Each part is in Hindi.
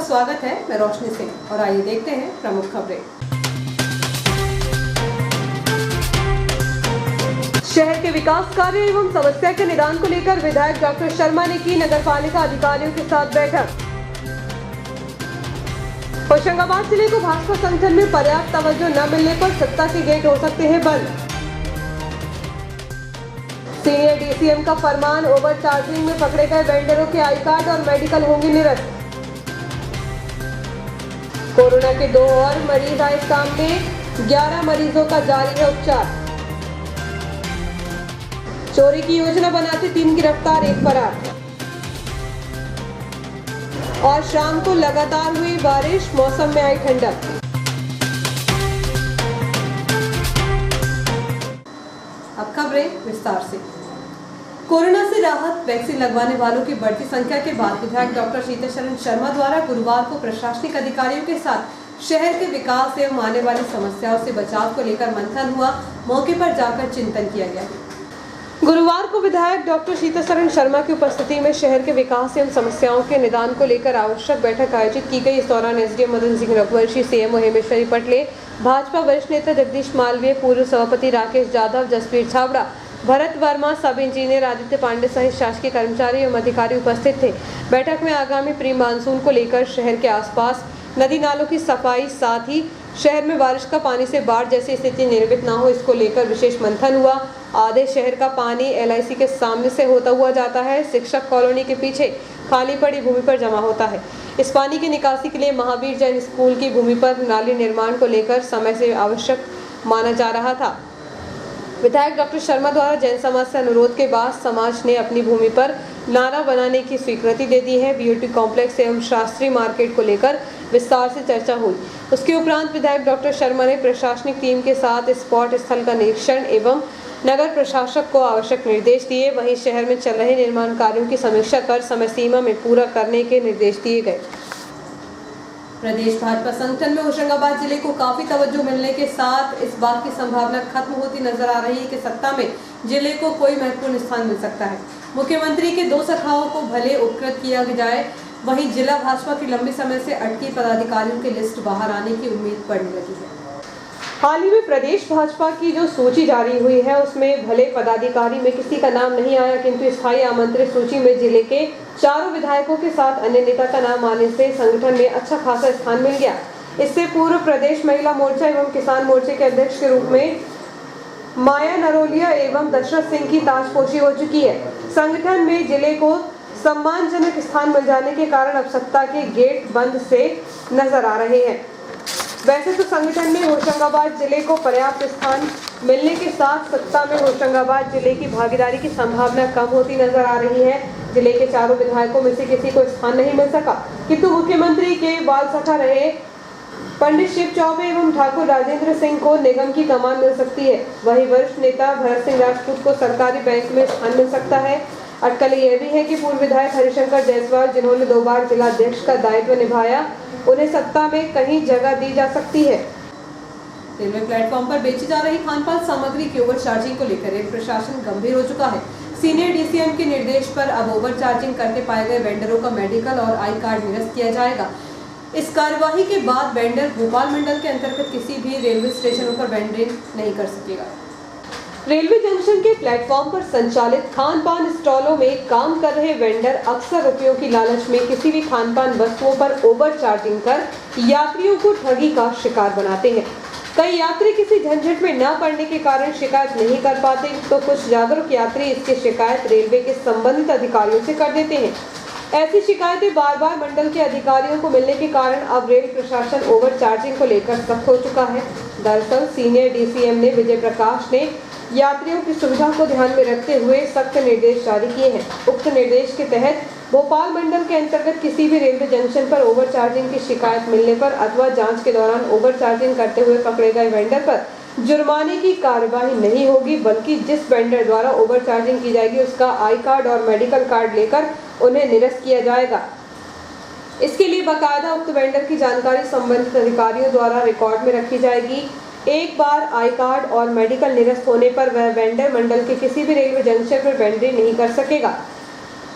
स्वागत है। मैं रोशनी सिंह और आइए देखते हैं प्रमुख खबरें। शहर के विकास कार्य एवं समस्या के निदान को लेकर विधायक डॉक्टर शर्मा ने की नगरपालिका अधिकारियों के साथ बैठक। होशंगाबाद जिले को भाजपा संगठन में पर्याप्त तवज्जो न मिलने पर सत्ता के गेट हो सकते हैं बंद। सीनियर डीसीएम का फरमान, ओवर चार्जिंग में पकड़े गए वेंडरों के आई कार्ड और मेडिकल होंगे निरस्त। कोरोना के 2 और मरीज आए सामने, 11 मरीजों का जारी है उपचार। चोरी की योजना बनाते 3 गिरफ्तार, 1 फरार। और शाम को लगातार हुई बारिश, मौसम में आई ठंडक। अब खबरें विस्तार से। कोरोना से राहत, वैक्सीन लगवाने वालों की बढ़ती संख्या के बाद विधायक डॉक्टर शीतल शर्मा द्वारा गुरुवार को प्रशासनिक अधिकारियों के साथ शहर के विकास एवं आने वाली समस्याओं से बचाव को लेकर मंथन हुआ। मौके पर जाकर चिंतन किया गया। गुरुवार को विधायक डॉक्टर शीतल शर्मा की उपस्थिति में शहर के विकास एवं समस्याओं के निदान को लेकर आवश्यक बैठक आयोजित की गई। इस दौरान एसडीएम मदन सिंह रघुवंशी, सीएमओ हेमेश्वरी पटले, भाजपा वरिष्ठ नेता जगदीश मालवीय, पूर्व सभापति राकेश यादव, जसवीर छाबड़ा, भरत वर्मा, सब इंजीनियर आदित्य पांडे सहित शासकीय कर्मचारी एवं अधिकारी उपस्थित थे। बैठक में आगामी प्री मानसून को लेकर शहर के आसपास नदी नालों की सफाई, साथ ही शहर में बारिश का पानी से बाढ़ जैसी स्थिति निर्मित न हो, इसको लेकर विशेष मंथन हुआ। आधे शहर का पानी एलआईसी के सामने से होता हुआ जाता है, शिक्षक कॉलोनी के पीछे खाली पड़ी भूमि पर जमा होता है। इस पानी की निकासी के लिए महावीर जैन स्कूल की भूमि पर नाली निर्माण को लेकर समय से आवश्यक माना जा रहा था। विधायक डॉक्टर शर्मा द्वारा जैन समाज से अनुरोध के बाद समाज ने अपनी भूमि पर नाला बनाने की स्वीकृति दे दी है। बीओटी कॉम्प्लेक्स एवं शास्त्री मार्केट को लेकर विस्तार से चर्चा हुई। उसके उपरांत विधायक डॉक्टर शर्मा ने प्रशासनिक टीम के साथ स्पॉट स्थल का निरीक्षण एवं नगर प्रशासक को आवश्यक निर्देश दिए। वहीं शहर में चल रहे निर्माण कार्यों की समीक्षा कर समय सीमा में पूरा करने के निर्देश दिए गए। प्रदेश भाजपा संगठन में होशंगाबाद जिले को काफी तवज्जो मिलने के साथ इस बात की संभावना खत्म होती नजर आ रही है कि सत्ता में जिले को कोई महत्वपूर्ण स्थान मिल सकता है। मुख्यमंत्री के 2 सखाओं को भले उपकृत किया जाए, वहीं जिला भाजपा की लंबे समय से अटकी पदाधिकारियों की लिस्ट बाहर आने की उम्मीद बढ़ने लगी है। हाल ही में प्रदेश भाजपा की जो सूची जारी हुई है उसमें भले पदाधिकारी में किसी का नाम नहीं आया, किंतु स्थायी आमंत्रित सूची में जिले के 4 विधायकों के साथ अन्य नेता का नाम आने से संगठन में अच्छा खासा स्थान मिल गया। इससे पूर्व प्रदेश महिला मोर्चा एवं किसान मोर्चे के अध्यक्ष के रूप में माया नरोलिया एवं दशरथ सिंह की ताजपोशी हो चुकी है। संगठन में जिले को सम्मानजनक स्थान मिल जाने के कारण अब सत्ता के गेट बंद से नजर आ रहे हैं। वैसे तो संगठन में होशंगाबाद जिले को पर्याप्त स्थान मिलने के साथ सत्ता में होशंगाबाद जिले की भागीदारी की संभावना कम होती नजर आ रही है। जिले के 4 विधायकों में से किसी को स्थान नहीं मिल सका, किंतु मुख्यमंत्री के बाल सखा रहे पंडित शिव चौबे एवं ठाकुर राजेंद्र सिंह को निगम की कमान मिल सकती है। वहीं वरिष्ठ नेता भरत सिंह राजपूत को सरकारी बैंक में स्थान मिल सकता है। अटकल यह भी है कि पूर्व विधायक हरिशंकर जायसवाल, जिन्होंने 2 बार जिला अध्यक्ष का दायित्व निभाया, उन्हें सत्ता में कहीं जगह दी जा सकती है। रेलवे प्लेटफॉर्म पर बेची जा रही खानपान सामग्री की ओवर चार्जिंग को लेकर रेल प्रशासन गंभीर हो चुका है। सीनियर डीसीएम के निर्देश पर अब ओवर चार्जिंग करते पाए गए वेंडरों का मेडिकल और आई कार्ड निरस्त किया जाएगा। इस कार्यवाही के बाद वेंडर भोपाल मंडल के अंतर्गत किसी भी रेलवे स्टेशनों पर वेंडिंग नहीं कर सकेगा। रेलवे जंक्शन के प्लेटफॉर्म पर संचालित खानपान स्टॉलों में काम कर रहे वेंडर अक्सर रुपयों की लालच में किसी भी खानपान वस्तुओं पर ओवर चार्जिंग कर यात्रियों को ठगी का शिकार बनाते हैं। कई यात्री किसी झंझट में न पड़ने के कारण शिकायत नहीं कर पाते, तो कुछ जागरूक यात्री इसकी शिकायत रेलवे के संबंधित अधिकारियों से कर देते हैं। ऐसी शिकायतें बार बार मंडल के अधिकारियों को मिलने के कारण अब रेल प्रशासन ओवर चार्जिंग को लेकर सख्त हो चुका है। दरअसल सीनियर डीसीएम ने विजय प्रकाश ने यात्रियों की सुविधा को ध्यान में रखते हुए सख्त निर्देश जारी किए हैं। उक्त निर्देश के तहत भोपाल मंडल के अंतर्गत किसी भी रेलवे जंक्शन पर ओवर चार्जिंग की शिकायत मिलने पर अथवा जांच के दौरान ओवर चार्जिंग करते हुए पकड़े गए वेंडर पर जुर्माने की कार्यवाही नहीं होगी, बल्कि जिस वेंडर द्वारा ओवर चार्जिंग की जाएगी उसका आई कार्ड और मेडिकल कार्ड लेकर उन्हें निरस्त किया जाएगा। इसके लिए बाकायदा उक्त वेंडर की जानकारी संबंधित अधिकारियों द्वारा रिकॉर्ड में रखी जाएगी। एक बार आई कार्ड और मेडिकल निरस्त होने पर वह वेंडर मंडल के किसी भी रेलवे जंक्शन पर वेंडरिंग नहीं कर सकेगा।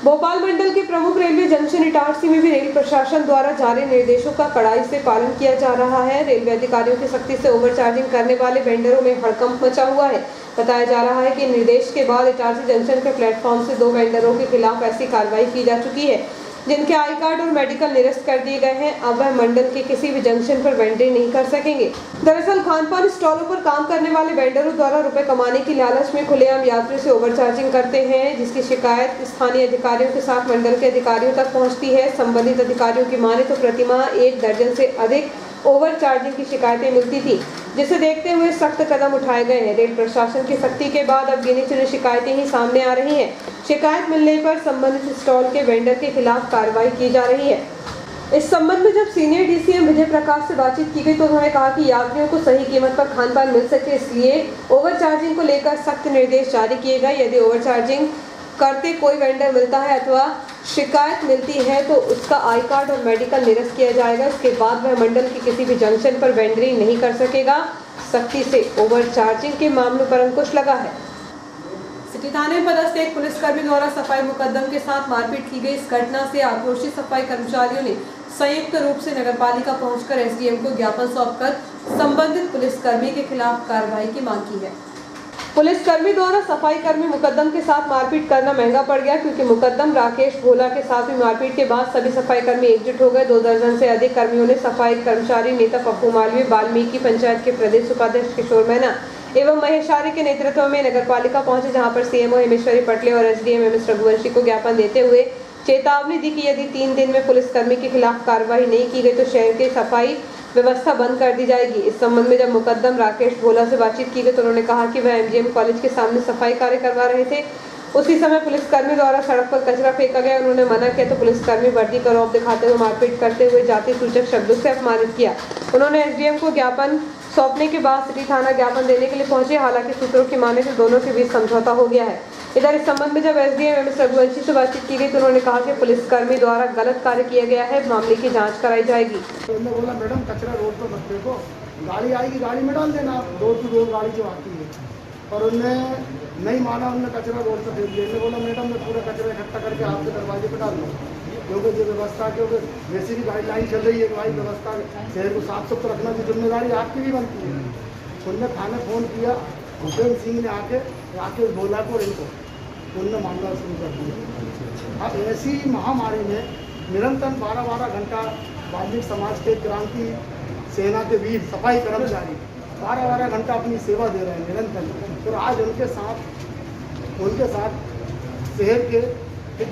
भोपाल मंडल के प्रमुख रेलवे जंक्शन इटारसी में भी रेल प्रशासन द्वारा जारी निर्देशों का कड़ाई से पालन किया जा रहा है। रेलवे अधिकारियों की सख्ती से ओवरचार्जिंग करने वाले वेंडरों में हड़कंप मचा हुआ है। बताया जा रहा है कि निर्देश के बाद इटारसी जंक्शन के प्लेटफॉर्म से 2 वेंडरों के खिलाफ ऐसी कार्रवाई की जा चुकी है जिनके आई कार्ड और मेडिकल निरस्त कर दिए गए हैं। अब वह मंडल के किसी भी जंक्शन पर वेंडरिंग नहीं कर सकेंगे। दरअसल खानपान स्टॉलों पर काम करने वाले वेंडरों द्वारा रुपए कमाने की लालच में खुलेआम यात्रियों से ओवरचार्जिंग करते हैं, जिसकी शिकायत स्थानीय अधिकारियों के साथ मंडल के अधिकारियों तक पहुंचती है। संबंधित अधिकारियों की माने तो प्रतिमाह 1 दर्जन से अधिक ओवरचार्जिंग की शिकायतें मिलती थी, जिसे देखते हुए सख्त कदम उठाए गए हैं। रेल प्रशासन की सख्ती के बाद अब गिनी चुनी शिकायतें ही सामने आ रही हैं। शिकायत मिलने पर संबंधित स्टॉल के वेंडर के खिलाफ कार्रवाई की जा रही है। इस संबंध में जब सीनियर डीसीएम विजय प्रकाश से बातचीत की गई तो उन्होंने कहा कि यात्रियों को सही कीमत पर खानपान मिल सके, इसलिए ओवरचार्जिंग को लेकर सख्त निर्देश जारी किए गए। यदि ओवरचार्जिंग करते कोई वेंडर मिलता है अथवा शिकायत मिलती है तो उसका आई कार्ड और मेडिकल निरस्त किया जाएगा। इसके बाद वह मंडल के किसी भी जंक्शन पर वेंडरिंग नहीं कर सकेगा। सख्ती से ओवरचार्जिंग के मामलों पर अंकुश लगा है। सिटी थाने में पदस्थ एक पुलिसकर्मी द्वारा सफाई मुकद्दम के साथ मारपीट की गई। इस घटना से आक्रोशित सफाई कर्मचारियों ने संयुक्त रूप से नगरपालिका पहुंचकर एसडीएम को ज्ञापन सौंपकर संबंधित पुलिसकर्मी के खिलाफ कार्रवाई की मांग की है। पुलिसकर्मी द्वारा सफाई कर्मी मुकद्दम के साथ मारपीट करना महंगा पड़ गया, क्योंकि मुकद्दम राकेश भोला के साथ हुई मारपीट के बाद सभी सफाई कर्मी एकजुट हो गए। 2 दर्जन से अधिक कर्मियों ने सफाई कर्मचारी नेता पप्पू मालवीय, वाल्मीकि पंचायत के प्रदेश उपाध्यक्ष किशोर मैना एवं महेश आर्य के नेतृत्व में नगरपालिका पहुंचे, जहां पर सीएमओ हेमेश्वरी पटले और एसडीएम एमएस रघुवंशी को ज्ञापन देते हुए चेतावनी दी कि यदि 3 दिन में पुलिसकर्मी के खिलाफ कार्रवाई नहीं की गई तो शहर की सफाई व्यवस्था बंद कर दी जाएगी। इस संबंध में जब मुकद्दम राकेश भोला से बातचीत की गई तो उन्होंने कहा कि वह एमजीएम कॉलेज के सामने सफाई कार्य करवा रहे थे। उसी समय पुलिसकर्मी द्वारा सड़क पर कचरा फेंका गया। उन्होंने मना किया तो पुलिसकर्मी वर्दी का रौब दिखाते हुए मारपीट करते हुए जाति सूचक शब्दों से अपमानित किया। उन्होंने एसडीएम को ज्ञापन सौंपने के बाद सिटी थाना ज्ञापन देने के लिए पहुंचे। हालांकि सूत्रों की माने तो दोनों के बीच समझौता हो गया है। इधर इस संबंध में जब एसडीएम एमएस रघुवंशी से बातचीत की गई तो उन्होंने कहा कि पुलिसकर्मी द्वारा गलत कार्य किया गया है, मामले की जांच कराई जाएगी। तो उन्होंने बोला मैडम कचरा रोड पर मत फेंको, गाड़ी आएगी गाड़ी में डाल देना, आप डोर टू डोर गाड़ी जो आती है। और उन्होंने नहीं माना, उन्होंने कचरा रोड पर फेंक दिया। उन्होंने बोला मैडम मैं पूरा कचरा इकट्ठा करके आपके दरवाजे पर डाल दूँ, क्योंकि जो व्यवस्था क्योंकि वैसे भी गाइडलाइन चल रही है कि भाई व्यवस्था शहर को साफ सुथरा रखना की जिम्मेदारी आपकी भी बनती है। उनने थाने फ़ोन किया, भूपेंद्र सिंह ने आके राकेश भोला को इनको उनने मामला शुरू कर दिया। अब ऐसी महामारी में निरंतर 12-12 घंटा वाल्मीकि समाज के क्रांति सेना के वीर सफाई कर्मचारी 12-12 घंटा अपनी सेवा दे रहे हैं निरंतर। और आज उनके साथ शहर के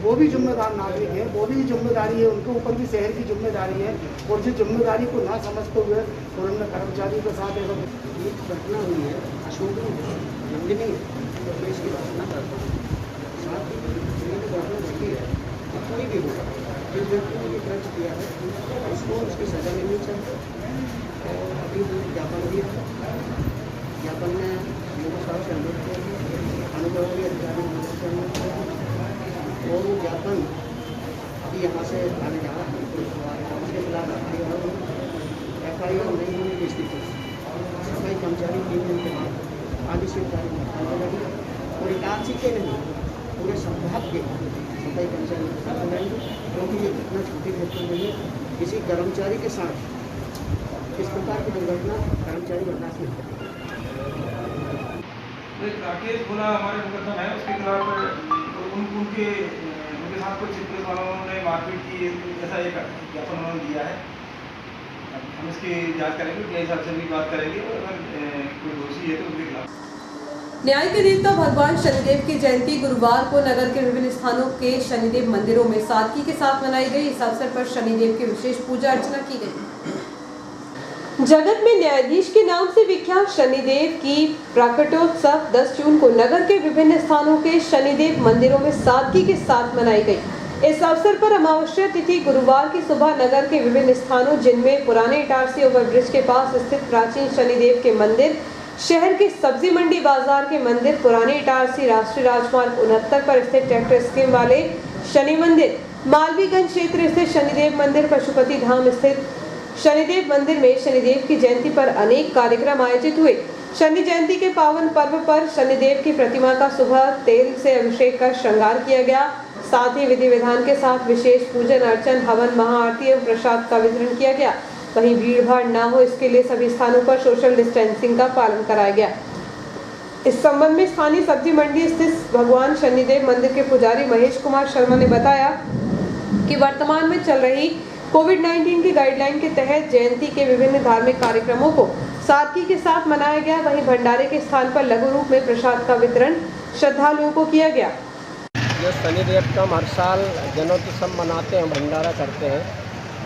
वो भी जिम्मेदार नागरिक हैं, वो भी जिम्मेदारी है, उनके ऊपर भी शहर की जिम्मेदारी है। और जिस जिम्मेदारी को ना समझते हुए उन्होंने कर्मचारियों के साथ ऐसा घटना हुई है अशोक नंदिनी प्रदेश की घटना करता हूँ। साथ ही घटना घटी है कि कोई भी होगा जिस व्यक्ति ने ये कर्ज किया है उसको उसकी सजा मिलनी चाहिए। और अभी ज्ञापन दिया है, ज्ञापन में लोगों साहब से अनुरोध किया, अनुभवी अधिकारी से अनुरोध किया और वो ज्ञापन अभी यहाँ से आने जा रहा है। उसके खिलाफ FIR नहीं होने की स्थिति सफाई कर्मचारी 3 दिन के बाद आगे से कार्य लगी और इटारसी के नहीं पूरे संभाग के सफाई कर्मचारी करेंगे, क्योंकि ये घटना छोटी घटना नहीं है। किसी कर्मचारी के साथ इस प्रकार की दुर्घटना कर्मचारी बर्दाश्त नहीं करेंगे। राकेश भोला हमारे मुकदमा है, उसके खिलाफ उनके साथ कुछ पुलिस वालों ने मारपीट की, ऐसा एक ज्ञापन उन्होंने दिया है। हम इसकी जांच करेंगे, के हिसाब से भी बात करेंगे और अगर कोई दोषी है तो उनके खिलाफ। न्याय के देवता भगवान शनिदेव की जयंती गुरुवार को नगर के विभिन्न स्थानों के शनिदेव मंदिरों में सादगी के साथ मनाई गई। इस अवसर पर शनिदेव की विशेष पूजा अर्चना की गई। जगत में न्यायाधीश के नाम से विख्यात शनिदेव की प्राकटोत्सव 10 जून को नगर के विभिन्न स्थानों के शनिदेव मंदिरों में सादगी के साथ मनाई गई। इस अवसर पर अमावस्या तिथि गुरुवार की सुबह नगर के विभिन्न स्थानों जिनमें पुराने इटारसी ओवरब्रिज के पास स्थित प्राचीन शनिदेव के मंदिर, शहर के सब्जी मंडी बाजार के मंदिर, पुराने इटारसी राष्ट्रीय राजमार्ग 69 पर स्थित ट्रैक्टर स्कीम वाले शनि मंदिर, मालवीगंज क्षेत्र स्थित शनिदेव मंदिर, पशुपति धाम स्थित शनिदेव मंदिर में शनिदेव की जयंती पर अनेक कार्यक्रम आयोजित हुए। शनि जयंती के पावन पर्व पर शनिदेव की प्रतिमा का सुबह तेल से अभिषेक कर श्रृंगार किया गया। साथ ही विधि विधान के साथ विशेष पूजन अर्चन, हवन, महाआरती एवं प्रसाद का वितरण किया गया। वहीं भीड़ भाड़ न हो इसके लिए सभी स्थानों पर सोशल डिस्टेंसिंग का पालन कराया गया। इस संबंध में स्थानीय सब्जी मंडी स्थित भगवान शनिदेव मंदिर के पुजारी महेश कुमार शर्मा ने बताया कि वर्तमान में चल रही कोविड-19 की गाइडलाइन के तहत जयंती के विभिन्न धार्मिक कार्यक्रमों को सादगी के साथ मनाया गया। वहीं भंडारे के स्थान पर लघु रूप में प्रसाद का वितरण श्रद्धालुओं को किया गया। जो शनिदेव का हर साल जन्मोत्सव मनाते हैं, भंडारा करते हैं,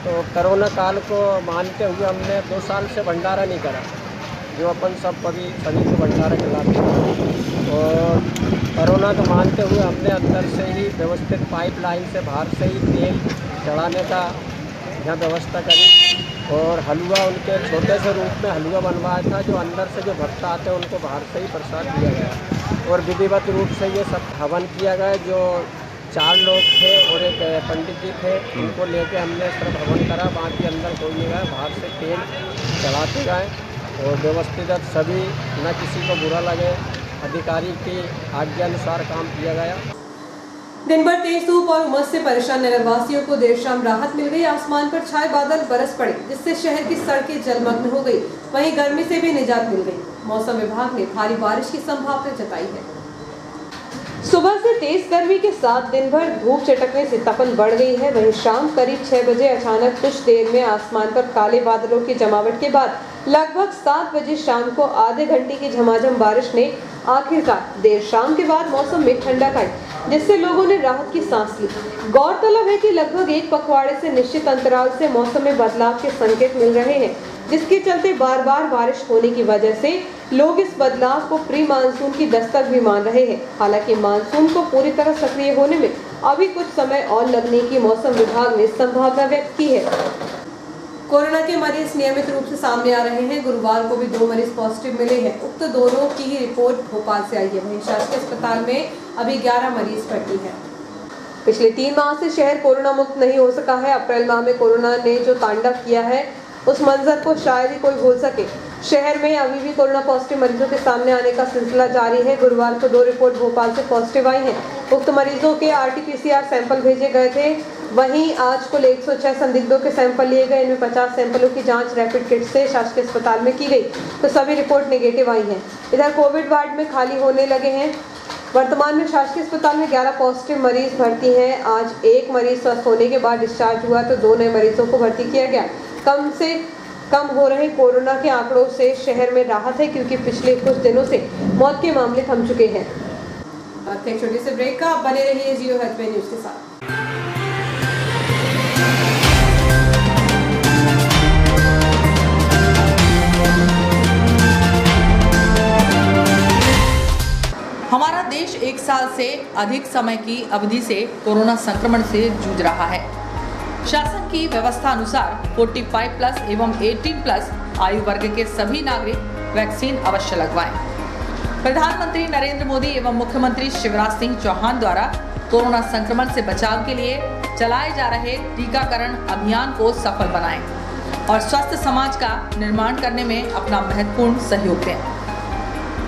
तो कोरोना काल को मानते हुए हमने 2 साल से भंडारा नहीं करा, जो अपन सब कभी शनि को भंडारा खिलाते हैं। और कोरोना को मानते हुए हमने अंदर से ही व्यवस्थित पाइपलाइन से बाहर से ही तेल चढ़ाने का यहाँ व्यवस्था करी और हलवा उनके छोटे से रूप में हलवा बनवाया था, जो अंदर से जो भक्त आते हैं उनको बाहर से ही प्रसाद दिया गया और विधिवत रूप से ये सब हवन किया गया। जो 4 लोग थे और एक पंडित जी थे, उनको लेके हमने सिर्फ हवन करा, बाकी अंदर कोई नहीं गया। बाहर से तेल चढ़ाते गए और व्यवस्थित सभी, न किसी को बुरा लगे, अधिकारी की आज्ञा अनुसार काम किया गया। दिन भर तेज धूप और उमस से परेशान नगरवासियों को देर शाम राहत मिल गई। आसमान पर छाए बादल बरस पड़े, जिससे शहर की सड़कें जलमग्न हो गई। वहीं गर्मी से भी निजात मिल गई। मौसम विभाग ने भारी बारिश की संभावना जताई है। सुबह से तेज गर्मी के साथ दिन भर धूप चटकने से तपन बढ़ गई है। वहीं शाम करीब 6 बजे अचानक कुछ देर में आसमान पर काले बादलों की जमावट के बाद लगभग 7 बजे शाम को आधे घंटे की झमाझम बारिश ने आखिरकार देर शाम के बाद मौसम में ठंडक आई, जिससे लोगों ने राहत की सांस ली। गौरतलब है कि लगभग 1 पखवाड़े से निश्चित अंतराल से मौसम में बदलाव के संकेत मिल रहे हैं, जिसके चलते बार बार बारिश होने की वजह से लोग इस बदलाव को प्री मानसून की दस्तक भी मान रहे हैं। हालांकि मानसून को पूरी तरह सक्रिय होने में अभी कुछ समय और लगने की मौसम विभाग ने संभावना व्यक्त की है। कोरोना के मरीज नियमित रूप से सामने आ रहे हैं। गुरुवार को भी 2 मरीज पॉजिटिव मिले हैं। उक्त दोनों की ही रिपोर्ट भोपाल से आई है। वहीं शासकीय अस्पताल में अभी 11 मरीज भर्ती हैं। पिछले 3 माह से शहर कोरोना मुक्त नहीं हो सका है। अप्रैल माह में कोरोना ने जो तांडव किया है, उस मंजर को शायद ही कोई भूल सके। शहर में अभी भी कोरोना पॉजिटिव मरीजों के सामने आने का सिलसिला जारी है। गुरुवार को 2 रिपोर्ट भोपाल से पॉजिटिव आई हैं। उक्त मरीजों के RT-PCR सैंपल भेजे गए थे। वहीं आज कुल 106 संदिग्धों के सैंपल लिए गए। इनमें 50 सैंपलों की जांच रैपिड किट से शासकीय अस्पताल में की गई, तो सभी रिपोर्ट नेगेटिव आई हैं। इधर कोविड वार्ड में खाली होने लगे हैं। वर्तमान में शासकीय अस्पताल में 11 पॉजिटिव मरीज भर्ती हैं। आज 1 मरीज स्वस्थ होने के बाद डिस्चार्ज हुआ, तो 2 नए मरीजों को भर्ती किया गया। कम से कम हो रहे कोरोना के आंकड़ों से शहर में राहत है, क्योंकि पिछले कुछ दिनों से मौत के मामले थम चुके हैं। एक छोटे से ब्रेक का, बने रहिए जियो हेल्थ पे न्यूज के साथ। हमारा देश 1 साल से अधिक समय की अवधि से कोरोना संक्रमण से जूझ रहा है। शासन की व्यवस्था अनुसार 45+ एवं 18+ आयु वर्ग के सभी नागरिक वैक्सीन अवश्य लगवाएं। प्रधानमंत्री नरेंद्र मोदी एवं मुख्यमंत्री शिवराज सिंह चौहान द्वारा कोरोना संक्रमण से बचाव के लिए चलाए जा रहे टीकाकरण अभियान को सफल बनाएं और स्वस्थ समाज का निर्माण करने में अपना महत्वपूर्ण सहयोग दें।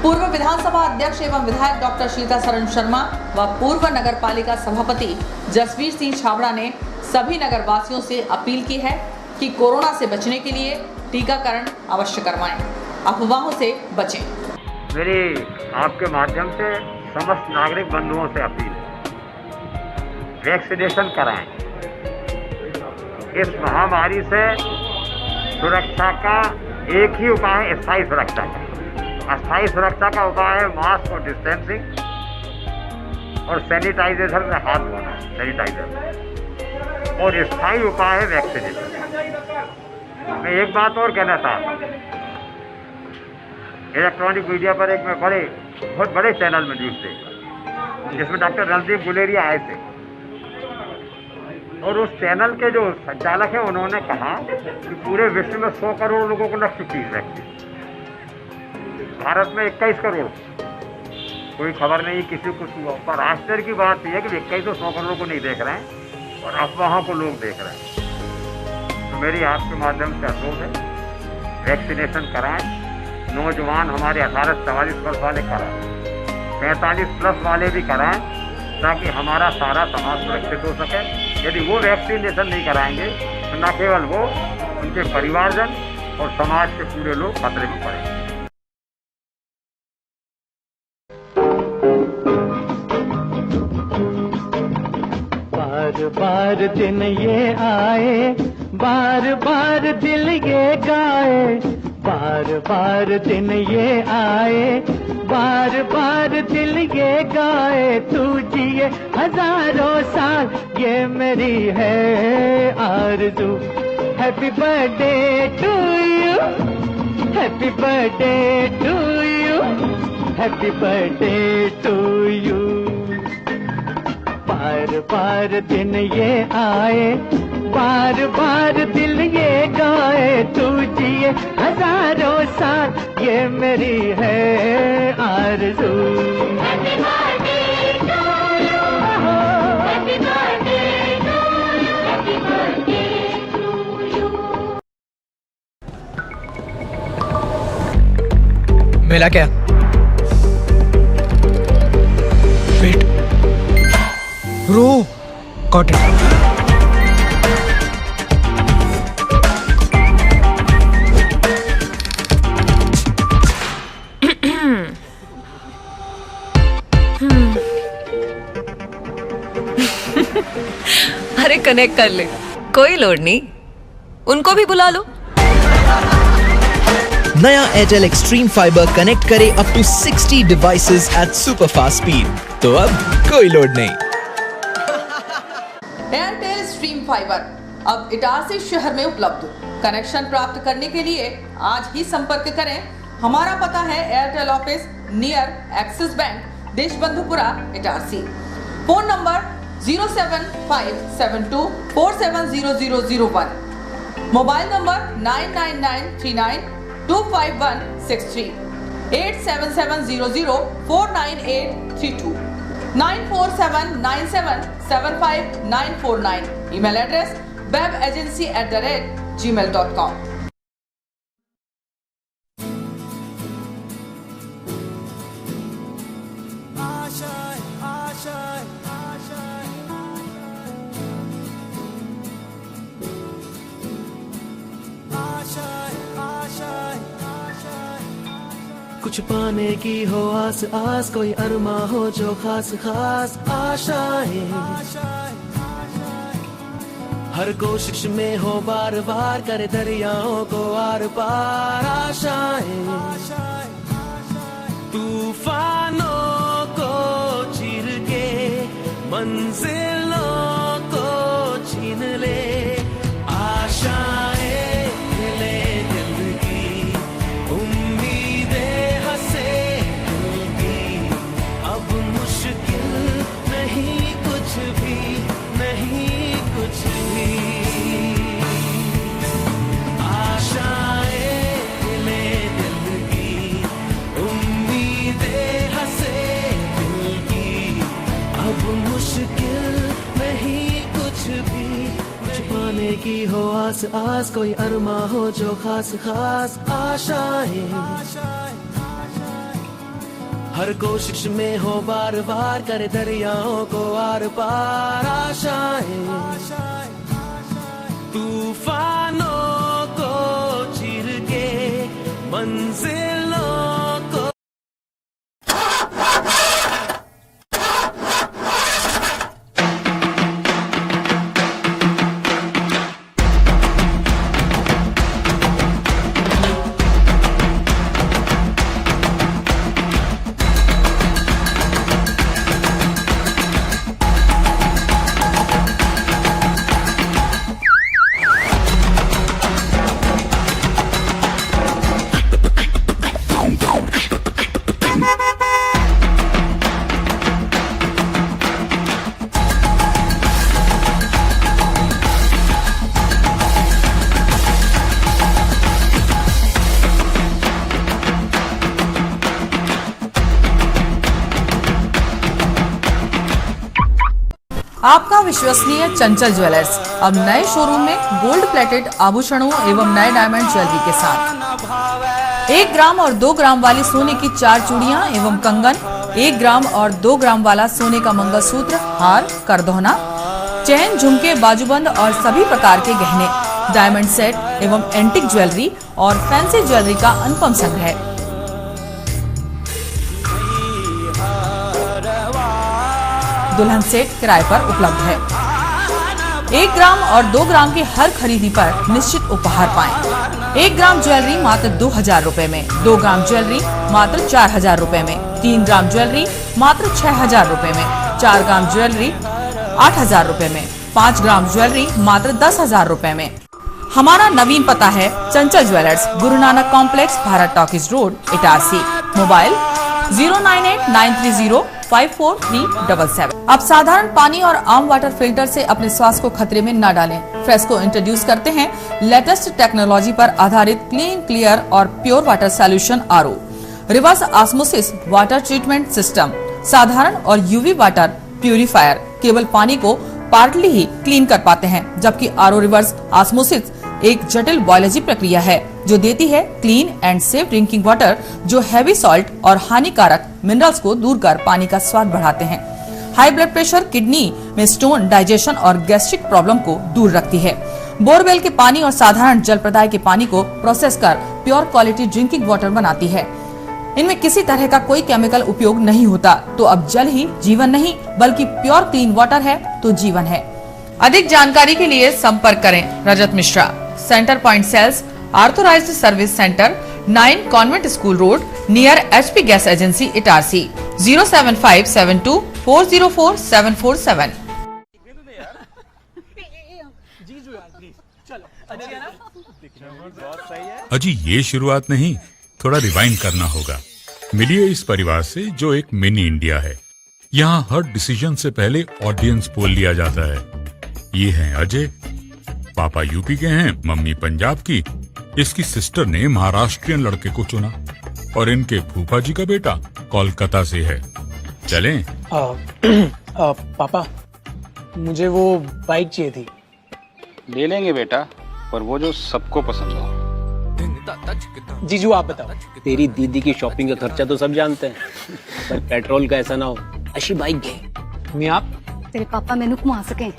पूर्व विधानसभा अध्यक्ष एवं विधायक डॉक्टर सीतासरण शर्मा व पूर्व नगरपालिका सभापति जसवीर सिंह छाबड़ा ने सभी नगरवासियों से अपील की है कि कोरोना से बचने के लिए टीकाकरण अवश्य करवाएं, अफवाहों से बचें। मेरी आपके माध्यम से समस्त नागरिक बंधुओं से अपील है, वैक्सीनेशन कराएं। इस महामारी से सुरक्षा का एक ही उपाय है, स्थायी सुरक्षा का। अस्थायी सुरक्षा का उपाय है मास्क और डिस्टेंसिंग और सैनिटाइजेशन में हाथ धोना, सैनिटाइजर। और स्थायी उपाय है वैक्सीनेशन। मैं एक बात और कहना चाहता हूँ, इलेक्ट्रॉनिक मीडिया पर एक मैं बहुत बड़े चैनल में न्यूज़ देखा, जिसमें डॉक्टर रणदीप गुलेरिया आए थे, और उस चैनल के जो संचालक हैं उन्होंने कहा कि पूरे विश्व में 100 करोड़ लोगों को लग चुकी है वैक्सीन, भारत में 21 करोड़। कोई खबर नहीं किसी को हुआ, पर आश्चर्य की बात यह है कि 2100 करोड़ को नहीं देख रहे हैं और अफवाहों को लोग देख रहे हैं। तो मेरी आपके माध्यम से अनुरोध है, वैक्सीनेशन कराएं। नौजवान हमारे 18 से 44 वर्ष वाले कराएं, 45+ वाले भी कराएं ताकि हमारा सारा समाज सुरक्षित हो सके। यदि वो वैक्सीनेशन नहीं कराएंगे तो न केवल वो, उनके परिवारजन और समाज के पूरे लोग खतरे में पड़ेंगे। बार बार दिन ये आए, बार बार दिल ये गाए, बार बार दिन ये आए, बार बार दिल ये गाए, तू जिए हजारों साल ये मेरी है आरज़ू। Happy birthday to you, happy birthday to you, happy birthday to you. बार बार दिन ये आए, बार बार दिल ये गाए, तू जिए हजारों साल ये मेरी है आरज़ू। Happy birthday to you, happy birthday to you, happy birthday to you. मिला क्या? वेट, रो कॉटन। अरे कनेक्ट कर ले, कोई लोड नहीं, उनको भी बुला लो। नया एयरटेल एक्सट्रीम फाइबर कनेक्ट करे up to 60 devices at super fast speed, तो अब कोई लोड नहीं। एयरटेल स्ट्रीम फाइबर अब इटारसी शहर में उपलब्ध। कनेक्शन प्राप्त करने के लिए आज ही संपर्क करें। हमारा पता है Airtel office near Axis Bank, Deshbandhupura, Itarsi. Phone number 07572470001, mobile number 9993925163, 8770049832, 9479775949, email address webagency@gmail.com। कुछ पाने की हो आस आस, कोई अरमा हो जो खास खास आशाएं, हर कोशिश में हो बार बार करे दरियाओं को आर पार आशाएं, तूफानों को चीर के मंजिलों को छीन ले आशाएं। की हो आस आस, कोई अरमा हो जो खास खास आशाएं, हर कोशिश में हो बार बार करे दरियाओं को आर पार आशाएं, तूफानों को चीर के मंजिलों को। आपका विश्वसनीय चंचल ज्वेलर्स अब नए शोरूम में गोल्ड प्लेटेड आभूषणों एवं नए डायमंड ज्वेलरी के साथ 1 ग्राम और 2 ग्राम वाली सोने की 4 चूड़ियां एवं कंगन 1 ग्राम और 2 ग्राम वाला सोने का मंगलसूत्र, हार, करदौना, चैन, झुमके, बाजूबंद और सभी प्रकार के गहने, डायमंड सेट एवं एंटिक ज्वेलरी और फैंसी ज्वेलरी का अनुपम संग्रह। दुल्हन सेट किराए पर उपलब्ध है। 1 ग्राम और 2 ग्राम की हर खरीदी पर निश्चित उपहार पाएं। 1 ग्राम ज्वेलरी मात्र 2,000 रुपए में, 2 ग्राम ज्वेलरी मात्र 4,000 रुपए में, 3 ग्राम ज्वेलरी मात्र 6,000 रुपए में, 4 ग्राम ज्वेलरी 8,000 रुपए में, 5 ग्राम ज्वेलरी मात्र 10,000 रुपए में। हमारा नवीन पता है चंचल jewellers, Guru Nanak complex, Bharat talkies road, Itarsi. Mobile 09893054377। अब साधारण पानी और आम वाटर फिल्टर से अपने स्वास्थ्य को खतरे में न डालें। फ्रेस्को इंट्रोड्यूस करते हैं लेटेस्ट टेक्नोलॉजी पर आधारित क्लीन, क्लियर और pure water solution RO, reverse osmosis water treatment system, साधारण और यूवी वाटर प्यूरिफायर केवल पानी को पार्टली ही क्लीन कर पाते हैं, जबकि आरओ रिवर्स ऑस्मोसिस एक जटिल बायोलॉजी प्रक्रिया है जो देती है clean and safe drinking water, जो हैवी सॉल्ट और हानिकारक मिनरल्स को दूर कर पानी का स्वाद बढ़ाते हैं। हाई ब्लड प्रेशर, किडनी में स्टोन, डाइजेशन और गैस्ट्रिक प्रॉब्लम को दूर रखती है। बोरवेल के पानी और साधारण जल प्रदाय के पानी को प्रोसेस कर प्योर क्वालिटी ड्रिंकिंग वाटर बनाती है। इनमें किसी तरह का कोई केमिकल उपयोग नहीं होता। तो अब जल ही जीवन नहीं बल्कि प्योर क्लीन वाटर है तो जीवन है। अधिक जानकारी के लिए संपर्क करें Rajat Mishra, centre point sales, authorised service centre, 9 convent school road, near HP gas agency, Itarsi. 07572404747। अजी ये शुरुआत नहीं, थोड़ा रिवाइंड करना होगा। मिलिए इस परिवार से जो एक मिनी इंडिया है। यहाँ हर डिसीजन से पहले ऑडियंस पोल लिया जाता है। ये हैं अजय, पापा यूपी के हैं, मम्मी पंजाब की। इसकी सिस्टर ने महाराष्ट्रियन लड़के को चुना और इनके फूफा जी का बेटा कोलकाता से है। चलें? पापा मुझे वो बाइक चाहिए थी। ले लेंगे बेटा, पर वो जो सबको पसंद हो। जीजू आप बताओ। तेरी दीदी की शॉपिंग का खर्चा तो सब जानते हैं, पर पेट्रोल का ऐसा ना हो। अच्छी बाइक दे। मैं आप तेरे पापा मैंने घुमा सके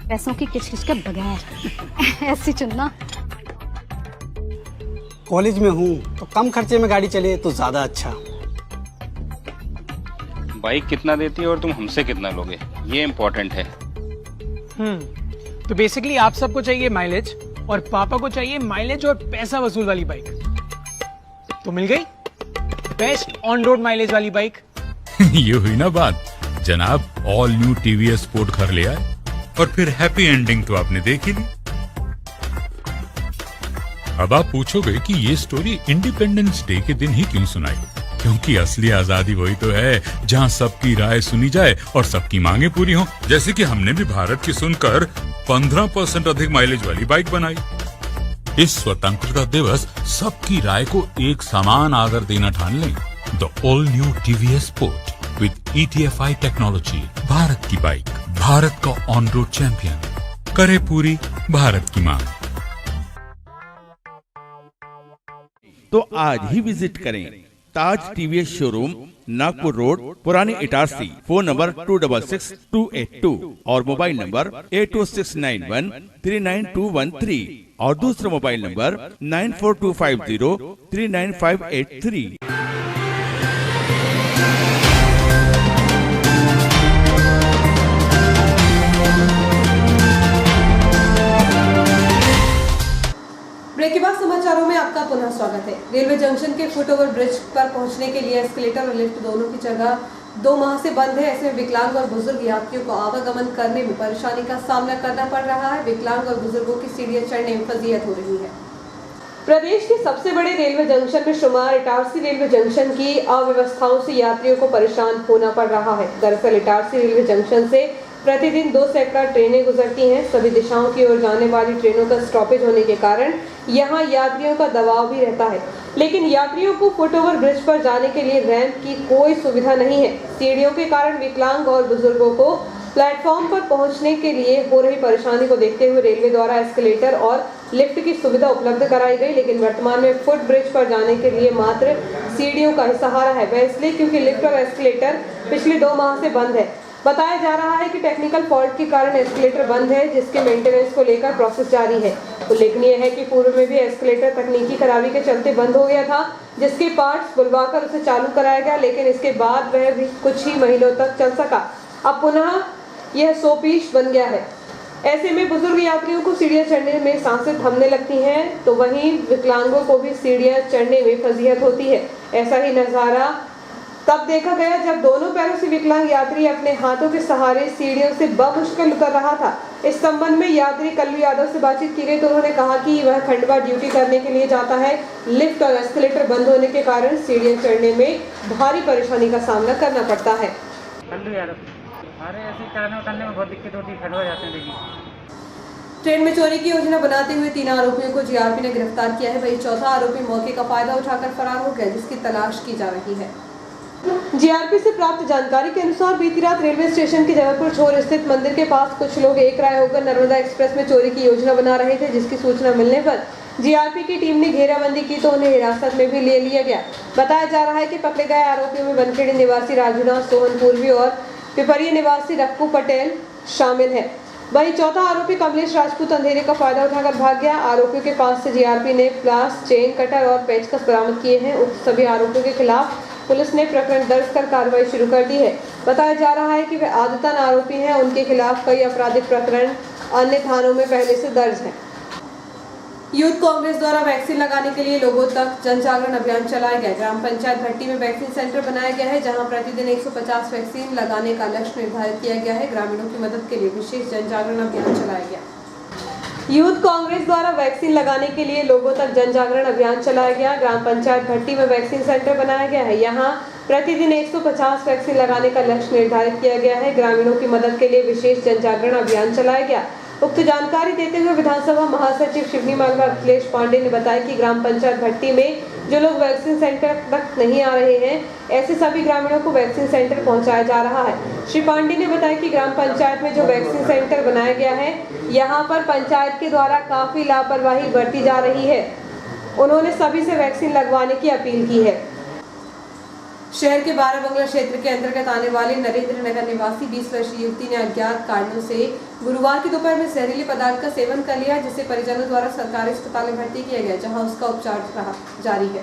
पैसों की किचकिच के बगैर। ऐसी चुनना। कॉलेज में हूँ तो कम खर्चे में गाड़ी चले तो ज्यादा अच्छा। बाइक कितना देती है और तुम हमसे कितना लोगे, ये इम्पोर्टेंट है। तो बेसिकली आप सबको चाहिए माइलेज और पापा को चाहिए माइलेज और पैसा वसूल वाली बाइक। तो मिल गई बेस्ट ऑन रोड माइलेज वाली बाइक। ये हुई ना बात। जनाब ऑल न्यू TVS स्पोर्ट घर ले आए और फिर हैप्पी एंडिंग तो आपने देख ही ली। अब आप पूछोगे कि ये स्टोरी इंडिपेंडेंस डे के दिन ही क्यों सुनाई, क्योंकि असली आजादी वही तो है जहां सबकी राय सुनी जाए और सबकी मांगे पूरी हो। जैसे कि हमने भी भारत की सुनकर 15% अधिक माइलेज वाली बाइक बनाई। इस स्वतंत्रता दिवस सबकी राय को एक समान आदर देना ठान लें। The all new TVS sport with ETFI technology, Bharat की बाइक, भारत का ऑन रोड चैंपियन, करे पूरी भारत की मांग। तो आज ही विजिट करें ताज TVS शोरूम, नागपुर रोड, पुरानी इटारसी। फोन नंबर 266282 और मोबाइल नंबर 80691392213 और दूसरा मोबाइल नंबर 9425039583। ब्रेक के बाद समाचारों में आपका पुनः स्वागत है। रेलवे जंक्शन के फुट ओवर ब्रिज पर पहुंचने के लिए एस्केलेटर और लिफ्ट दोनों की जगह 2 माह से बंद है। ऐसे में विकलांग और बुजुर्ग यात्रियों को आवागमन करने में परेशानी का सामना करना पड़ रहा है। विकलांग और बुजुर्गों की सीढ़ियां चढ़ने में फजीहत हो रही है। प्रदेश के सबसे बड़े रेलवे जंक्शन में शुमार इटारसी रेलवे जंक्शन की अव्यवस्थाओं से यात्रियों को परेशान होना पड़ रहा है। दरअसल इटारसी रेलवे जंक्शन से प्रतिदिन 2 सेक्टर ट्रेनें गुजरती हैं। सभी दिशाओं की ओर जाने वाली ट्रेनों का स्टॉपेज होने के कारण यहां यात्रियों का दबाव भी रहता है, लेकिन यात्रियों को फुट ओवर ब्रिज पर जाने के लिए रैंप की कोई सुविधा नहीं है। सीढ़ियों के कारण विकलांग और बुजुर्गों को प्लेटफॉर्म पर पहुंचने के लिए हो रही परेशानी को देखते हुए रेलवे द्वारा एस्केलेटर और लिफ्ट की सुविधा उपलब्ध कराई गई, लेकिन वर्तमान में फुट ब्रिज पर जाने के लिए मात्र सीढ़ियों का सहारा है, वह इसलिए क्योंकि लिफ्ट और एस्केलेटर पिछले 2 माह से बंद है। बताया जा रहा है कि टेक्निकल फॉल्ट के कारण एस्केलेटर बंद है, जिसके मेंटेनेंस को लेकर प्रोसेस जारी है। उल्लेखनीय है कि पूर्व में भी एस्केलेटर तकनीकी खराबी के चलते बंद हो गया था, जिसके पार्ट्स बुलवाकर उसे चालू कराया गया, लेकिन इसके बाद वह भी कुछ ही महीनों तक चल सका। अब पुनः यह 100 पीस बन गया है। ऐसे में बुजुर्ग यात्रियों को सीढ़ियां चढ़ने में सांसें थमने लगती हैं, तो वहीं विकलांगों को भी सीढ़ियां चढ़ने में फजीहत होती है। ऐसा ही नजारा तब देखा गया जब दोनों पैरों से विकलांग यात्री अपने हाथों के सहारे सीढ़ियों से बमुश्किल उतर रहा था। इस संबंध में यात्री कल्लू यादव से बातचीत की गई तो उन्होंने कहा कि वह खंडवा ड्यूटी करने के लिए जाता है। लिफ्ट और एस्केलेटर बंद होने के कारण सीढ़ियां चढ़ने में भारी परेशानी का सामना करना पड़ता है। कल्लू यादव, अरे ऐसे चढ़ने उतरने में बहुत दिक्कत होती है, खड़वा जाते हैं। देखिए, ट्रेन में चोरी की योजना बनाते हुए 3 आरोपियों को जीआरपी ने गिरफ्तार किया है। वही चौथा आरोपी मौके का फायदा उठाकर फरार हो गया, जिसकी तलाश की जा रही है। जीआरपी से प्राप्त जानकारी के अनुसार बीती रात रेलवे स्टेशन के जबलपुर छोर स्थित मंदिर के पास कुछ लोग एक राय होकर नर्मदा एक्सप्रेस में चोरी की योजना बना रहे थे, जिसकी सूचना मिलने पर जीआरपी की टीम ने घेराबंदी की तो उन्हें हिरासत में भी ले लिया गया। बताया जा रहा है कि पकड़े गए आरोपियों में बनखेड़ी निवासी राजूनाथ सोहन पूर्वी और पिपरिया निवासी रक्कू पटेल शामिल है। वहीं चौथा आरोपी कमलेश राजपूत अंधेरे का फायदा उठाकर भाग गया। आरोपियों के पास से जीआरपी ने प्लास, चेन कटर और पेचकस बरामद किए हैं। उक्त सभी आरोपियों के खिलाफ पुलिस ने प्रकरण दर्ज कर कार्रवाई शुरू कर दी है। बताया जा रहा है कि वे आदतन आरोपी हैं, उनके खिलाफ कई आपराधिक प्रकरण अन्य थानों में पहले से दर्ज है। यूथ कांग्रेस द्वारा वैक्सीन लगाने के लिए लोगों तक जन जागरण अभियान चलाया गया। ग्राम पंचायत भट्टी में वैक्सीन सेंटर बनाया गया है, जहां प्रतिदिन 150 वैक्सीन लगाने का लक्ष्य निर्धारित किया गया है। ग्रामीणों की मदद के लिए विशेष जन जागरण अभियान चलाया गया। यूथ कांग्रेस द्वारा वैक्सीन लगाने के लिए लोगों तक जन जागरण अभियान चलाया गया। ग्राम पंचायत भट्टी में वैक्सीन सेंटर बनाया गया है, यहाँ प्रतिदिन 150 वैक्सीन लगाने का लक्ष्य निर्धारित किया गया है। ग्रामीणों की मदद के लिए विशेष जन जागरण अभियान चलाया गया। उक्त जानकारी देते हुए विधानसभा महासचिव शिवनी मालवा अखिलेश पांडे ने बताया कि ग्राम पंचायत भट्टी में जो लोग वैक्सीन सेंटर तक नहीं आ रहे हैं, ऐसे सभी ग्रामीणों को वैक्सीन सेंटर पहुंचाया जा रहा है। श्री पांडे ने बताया कि ग्राम पंचायत में जो वैक्सीन सेंटर बनाया गया है, यहां पर पंचायत के द्वारा काफी लापरवाही बरती जा रही है। उन्होंने सभी से वैक्सीन लगवाने की अपील की है। शहर के 12 बंगला क्षेत्र के अंतर्गत आने वाले नरेंद्र नगर निवासी 20 वर्षीय युवती ने अज्ञात कारणों से गुरुवार की दोपहर में जहरीले पदार्थ का सेवन कर लिया, जिसे परिजनों द्वारा सरकारी अस्पताल में भर्ती किया गया, जहां उसका उपचार जारी है।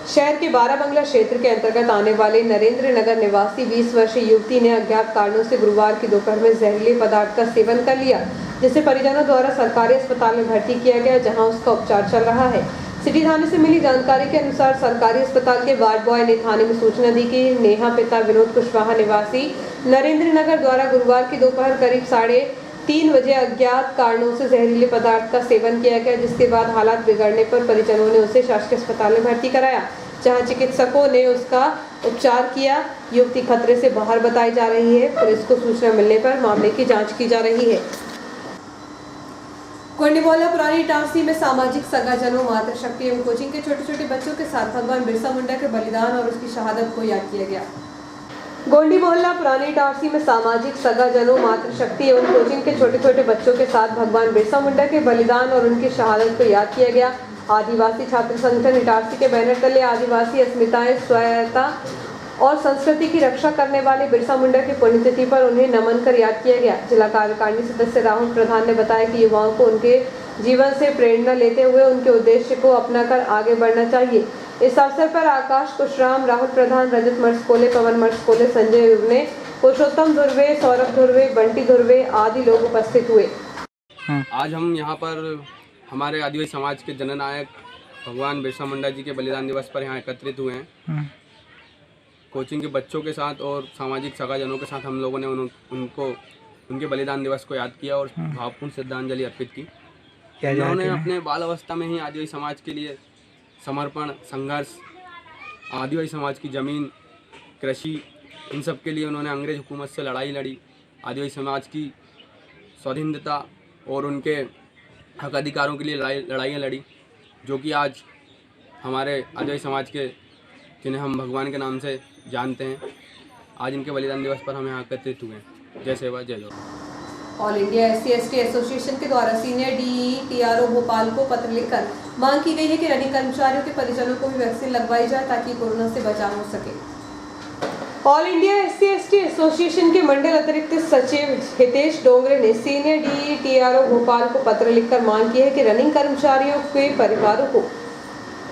शहर के 12 बंगला क्षेत्र के अंतर्गत आने वाले नरेंद्र नगर निवासी 20 वर्षीय युवती ने अज्ञात कारणों से गुरुवार की दोपहर में जहरीले पदार्थ का सेवन कर लिया, जिसे परिजनों द्वारा सरकारी अस्पताल में भर्ती किया गया, जहाँ उसका उपचार चल रहा है। सिटी थाने से मिली जानकारी के अनुसार सरकारी अस्पताल के वार्ड बॉय ने थाने में सूचना दी कि नेहा पिता विनोद कुशवाहा निवासी नरेंद्र नगर द्वारा गुरुवार की दोपहर करीब 3:30 बजे अज्ञात कारणों से जहरीले पदार्थ का सेवन किया गया, जिसके बाद हालात बिगड़ने पर परिजनों ने उसे शासकीय अस्पताल में भर्ती कराया, जहां चिकित्सकों ने उसका उपचार किया। युवती खतरे से बाहर बताई जा रही है। पुलिस को सूचना मिलने पर मामले की जाँच की जा रही है। कोंडीबोला पुरानी इटारसी में सामाजिक सगाजनों, मातृशक्ति एवं कोचिंग के छोटे छोटे बच्चों के साथ भगवान बिरसा मुंडा के बलिदान और उसकी शहादत को याद किया गया। गोंडी मोहल्ला पुरानी इटारसी में सामाजिक सगाजनों, मातृशक्ति एवं कोचिंग के छोटे छोटे बच्चों के साथ भगवान बिरसा मुंडा के बलिदान और उनकी शहादत को याद किया गया। आदिवासी छात्र संगठन इटारसी के बैनर तले आदिवासी अस्मिताएं, स्वायत्तता और संस्कृति की रक्षा करने वाले बिरसा मुंडा की पुण्यतिथि पर उन्हें नमन कर याद किया गया। जिला कार्यकारिणी सदस्य राहुल प्रधान ने बताया कि युवाओं को उनके जीवन से प्रेरणा लेते हुए उनके उद्देश्य को अपनाकर आगे बढ़ना चाहिए। इस अवसर पर आकाश कुशराम, राहुल प्रधान, रजत मर्सकोले, पवन मर्सकोले, संजय उर्ने, पुरुषोत्तम धुर्वे, सौरभ धुर्वे, बंटी धुर्वे आदि लोग उपस्थित हुए। आज हम यहाँ पर हमारे आदिवासी समाज के जननायक भगवान बिरसा मुंडा जी के बलिदान दिवस पर यहाँ एकत्रित हुए हैं। कोचिंग के बच्चों के साथ और सामाजिक सगाजनों के साथ हम लोगों ने उनको उनके बलिदान दिवस को याद किया और भावपूर्ण श्रद्धांजलि अर्पित की। उन्होंने अपने बाल अवस्था में ही आदिवासी समाज के लिए समर्पण, संघर्ष, आदिवासी समाज की ज़मीन, कृषि, इन सब के लिए उन्होंने अंग्रेज हुकूमत से लड़ाई लड़ी। आदिवासी समाज की स्वाधीनता और उनके हक अधिकारों के लिए लड़ाइयाँ लड़ी, जो कि आज हमारे आदिवासी समाज के, जिन्हें हम भगवान के नाम से जानते हैं, आज इनके बलिदान दिवस पर हम यहाँ एकत्रित हुए हैं। जय सेवा, जय जोहार। ऑल इंडिया SC/ST एसोसिएशन के द्वारा सीनियर DE TRO भोपाल को पत्र लिखकर मांग की गई है कि रनिंग कर्मचारियों के परिजनों को भी वैक्सीन लगवाई जाए ताकि कोरोना से बचाव हो सके। ऑल इंडिया SC/ST एसोसिएशन के मंडल अतिरिक्त सचिव हितेश डोंगरे ने सीनियर DETRO भोपाल को पत्र लिखकर मांग की है कि रनिंग कर्मचारियों के परिवारों को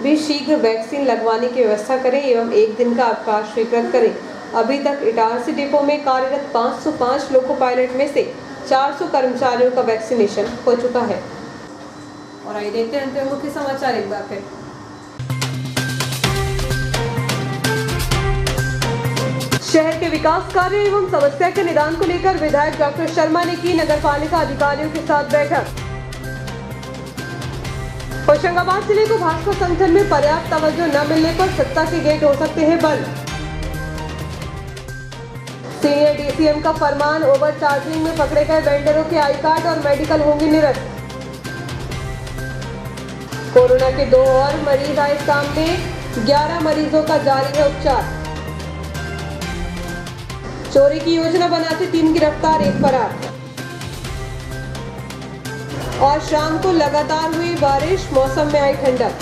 भी शीघ्र वैक्सीन लगवाने की व्यवस्था करें एवं एक दिन का अवकाश स्वीकृत करें। अभी तक इटारसी डिपो में कार्यरत 505 लोको पायलट में से 400 कर्मचारियों का वैक्सीनेशन हो चुका है। और आइए देखते हैं अंत में मुख्य समाचार एक बार फिर। शहर के विकास कार्य एवं समस्या के निदान को लेकर विधायक डॉक्टर शर्मा ने की नगरपालिका अधिकारियों के साथ बैठक। होशंगाबाद जिले को भाजपा संगठन में पर्याप्त तवज्जो न मिलने पर सत्ता के गेट हो सकते हैं बंद। सीनियर DCM का फरमान, ओवर चार्जिंग में पकड़े गए वेंडरों के आई कार्ड और मेडिकल होंगे निरस्त। कोरोना के 2 और मरीज आए सामने, 11 मरीजों का जारी है उपचार। चोरी की योजना बनाते 3 गिरफ्तार, 1 फरार। और शाम को लगातार हुई बारिश, मौसम में आई ठंडक।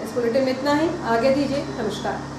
इस बुलेटिन में इतना ही, आगे दीजिए, नमस्कार।